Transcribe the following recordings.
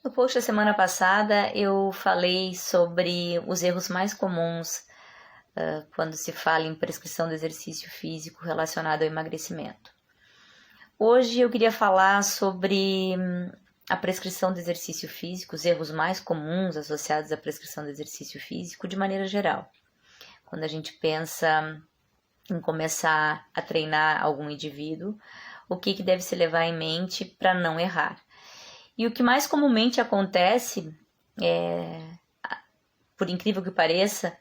No post da semana passada eu falei sobre os erros mais comuns quando se fala em prescrição do exercício físico relacionado ao emagrecimento. Hoje eu queria falar sobre a prescrição do exercício físico, os erros mais comuns associados à prescrição do exercício físico de maneira geral. Quando a gente pensa em começar a treinar algum indivíduo, o que deve se levar em mente para não errar. E o que mais comumente acontece, por incrível que pareça,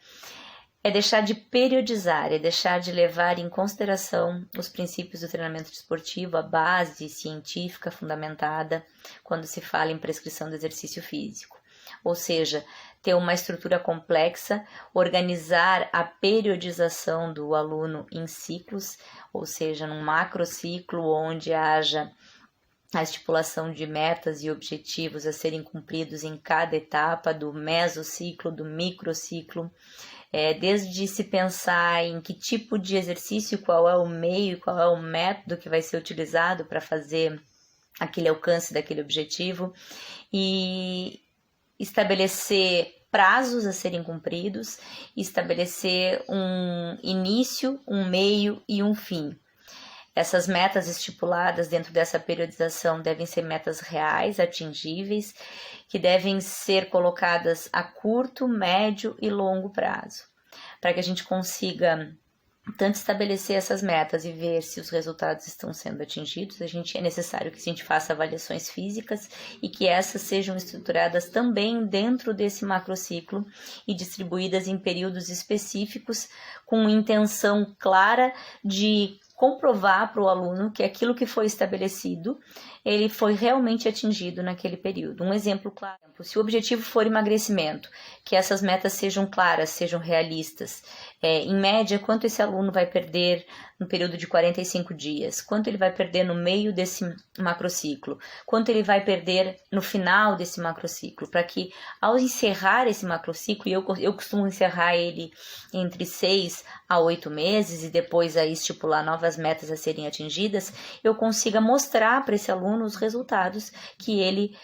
é deixar de periodizar, é deixar de levar em consideração os princípios do treinamento desportivo, a base científica fundamentada quando se fala em prescrição do exercício físico. Ou seja, ter uma estrutura complexa, organizar a periodização do aluno em ciclos, ou seja, num macrociclo onde haja a estipulação de metas e objetivos a serem cumpridos em cada etapa do mesociclo, do microciclo, desde se pensar em que tipo de exercício, qual é o meio, qual é o método que vai ser utilizado para fazer aquele alcance daquele objetivo e estabelecer prazos a serem cumpridos, estabelecer um início, um meio e um fim. Essas metas estipuladas dentro dessa periodização devem ser metas reais, atingíveis, que devem ser colocadas a curto, médio e longo prazo, para que a gente consiga tanto estabelecer essas metas e ver se os resultados estão sendo atingidos. É necessário que a gente faça avaliações físicas e que essas sejam estruturadas também dentro desse macrociclo e distribuídas em períodos específicos com intenção clara de comprovar para o aluno que aquilo que foi estabelecido, ele foi realmente atingido naquele período. Um exemplo claro, se o objetivo for emagrecimento, que essas metas sejam claras, sejam realistas. Em média, quanto esse aluno vai perder no período de 45 dias? Quanto ele vai perder no meio desse macrociclo? Quanto ele vai perder no final desse macrociclo? Para que, ao encerrar esse macrociclo, e eu costumo encerrar ele entre 6 a 8 meses e depois aí estipular novas metas a serem atingidas, eu consiga mostrar para esse aluno os resultados que ele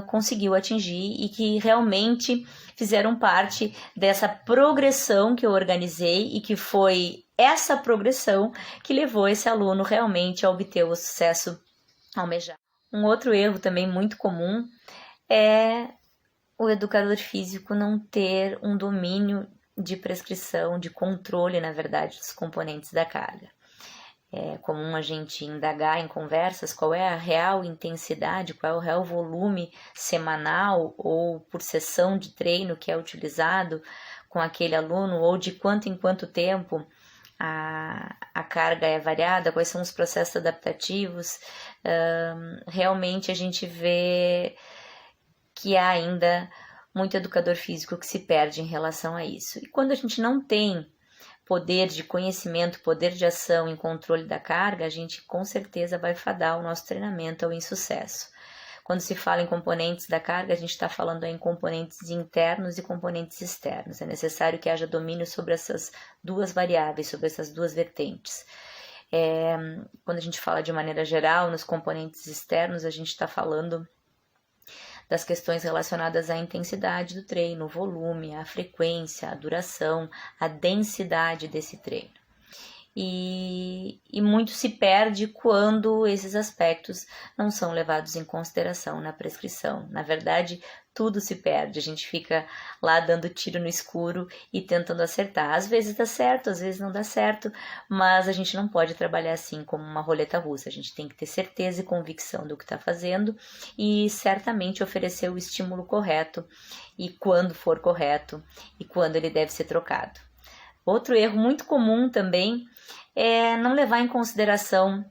conseguiu atingir e que realmente fizeram parte dessa progressão que eu organizei e que foi essa progressão que levou esse aluno realmente a obter o sucesso almejado. Um outro erro também muito comum é o educador físico não ter um domínio de prescrição, de controle, na verdade, dos componentes da carga. É comum a gente indagar em conversas qual é a real intensidade, qual é o real volume semanal ou por sessão de treino que é utilizado com aquele aluno, ou de quanto em quanto tempo a carga é variada, quais são os processos adaptativos. Realmente a gente vê que há ainda muito educador físico que se perde em relação a isso. E quando a gente não tem poder de conhecimento, poder de ação em controle da carga, a gente com certeza vai fadar o nosso treinamento ao insucesso. Quando se fala em componentes da carga, a gente está falando em componentes internos e componentes externos. É necessário que haja domínio sobre essas duas variáveis, sobre essas duas vertentes. Quando a gente fala de maneira geral, nos componentes externos, a gente está falando das questões relacionadas à intensidade do treino, o volume, a frequência, a duração, a densidade desse treino. E muito se perde quando esses aspectos não são levados em consideração na prescrição. Na verdade, tudo se perde, a gente fica lá dando tiro no escuro e tentando acertar. Às vezes dá certo, às vezes não dá certo, mas a gente não pode trabalhar assim como uma roleta russa. A gente tem que ter certeza e convicção do que está fazendo e certamente oferecer o estímulo correto e quando for correto e quando ele deve ser trocado. Outro erro muito comum também é não levar em consideração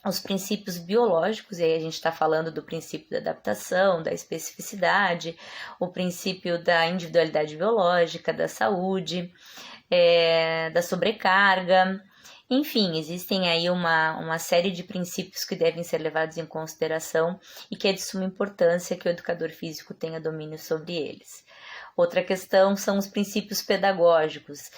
os princípios biológicos, e aí a gente está falando do princípio da adaptação, da especificidade, o princípio da individualidade biológica, da saúde, da sobrecarga. Enfim, existem aí uma série de princípios que devem ser levados em consideração e que é de suma importância que o educador físico tenha domínio sobre eles. Outra questão são os princípios pedagógicos,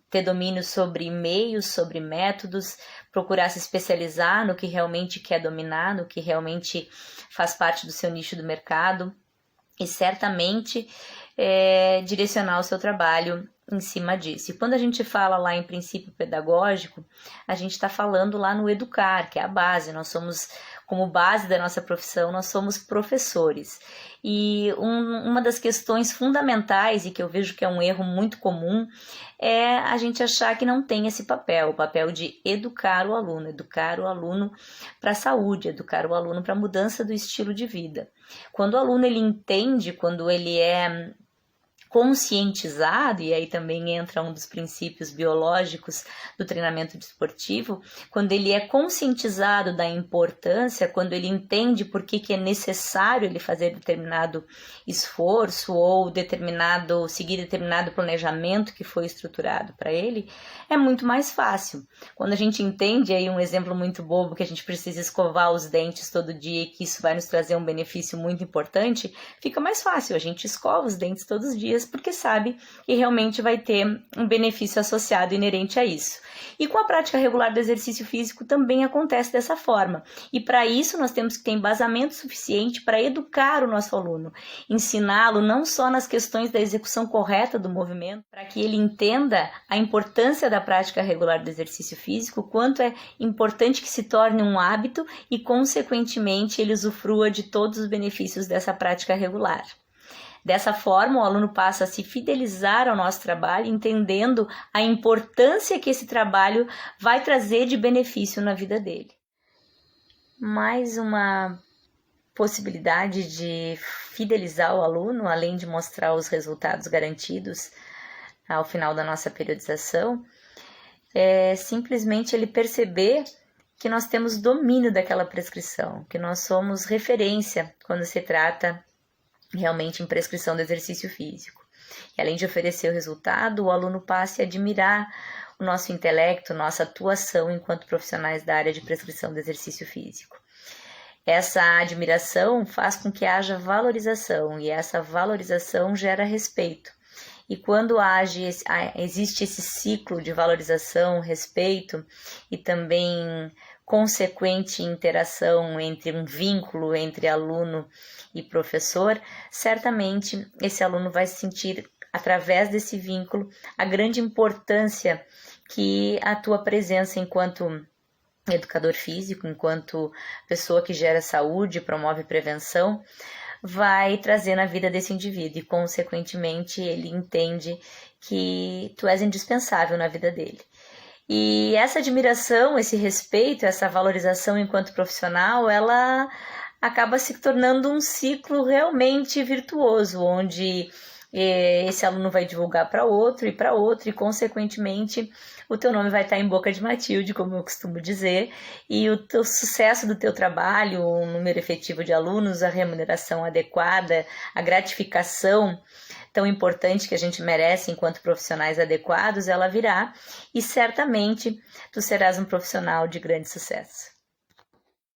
ter domínio sobre meios, sobre métodos, procurar se especializar no que realmente quer dominar, no que realmente faz parte do seu nicho do mercado e certamente direcionar o seu trabalho em cima disso. E quando a gente fala lá em princípio pedagógico, a gente está falando lá no educar, que é a base. Nós somos, como base da nossa profissão, nós somos professores. E uma das questões fundamentais, e que eu vejo que é um erro muito comum, é a gente achar que não tem esse papel, o papel de educar o aluno para a saúde, educar o aluno para a mudança do estilo de vida. Quando o aluno ele entende, quando ele é conscientizado, e aí também entra um dos princípios biológicos do treinamento desportivo, quando ele é conscientizado da importância, quando ele entende por que é necessário ele fazer determinado esforço ou seguir determinado planejamento que foi estruturado para ele, é muito mais fácil. Quando a gente entende, aí um exemplo muito bobo, que a gente precisa escovar os dentes todo dia e que isso vai nos trazer um benefício muito importante, fica mais fácil, a gente escova os dentes todos os dias porque sabe que realmente vai ter um benefício associado inerente a isso. E com a prática regular do exercício físico também acontece dessa forma. E para isso nós temos que ter embasamento suficiente para educar o nosso aluno, ensiná-lo não só nas questões da execução correta do movimento, para que ele entenda a importância da prática regular do exercício físico, quanto é importante que se torne um hábito e, consequentemente, ele usufrua de todos os benefícios dessa prática regular. Dessa forma, o aluno passa a se fidelizar ao nosso trabalho, entendendo a importância que esse trabalho vai trazer de benefício na vida dele. Mais uma possibilidade de fidelizar o aluno, além de mostrar os resultados garantidos ao final da nossa periodização, é simplesmente ele perceber que nós temos domínio daquela prescrição, que nós somos referência quando se trata realmente em prescrição do exercício físico. E além de oferecer o resultado, o aluno passe a admirar o nosso intelecto, nossa atuação enquanto profissionais da área de prescrição do exercício físico. Essa admiração faz com que haja valorização, e essa valorização gera respeito. E quando existe esse ciclo de valorização, respeito e também consequente interação entre um vínculo entre aluno e professor, certamente esse aluno vai sentir, através desse vínculo, a grande importância que a tua presença enquanto educador físico, enquanto pessoa que gera saúde, promove prevenção, vai trazer na vida desse indivíduo e, consequentemente, ele entende que tu és indispensável na vida dele. E essa admiração, esse respeito, essa valorização enquanto profissional, ela acaba se tornando um ciclo realmente virtuoso, onde esse aluno vai divulgar para outro, e consequentemente o teu nome vai estar em boca de Matilde, como eu costumo dizer, e o teu sucesso do teu trabalho, o número efetivo de alunos, a remuneração adequada, a gratificação tão importante que a gente merece enquanto profissionais adequados, ela virá, e certamente tu serás um profissional de grande sucesso.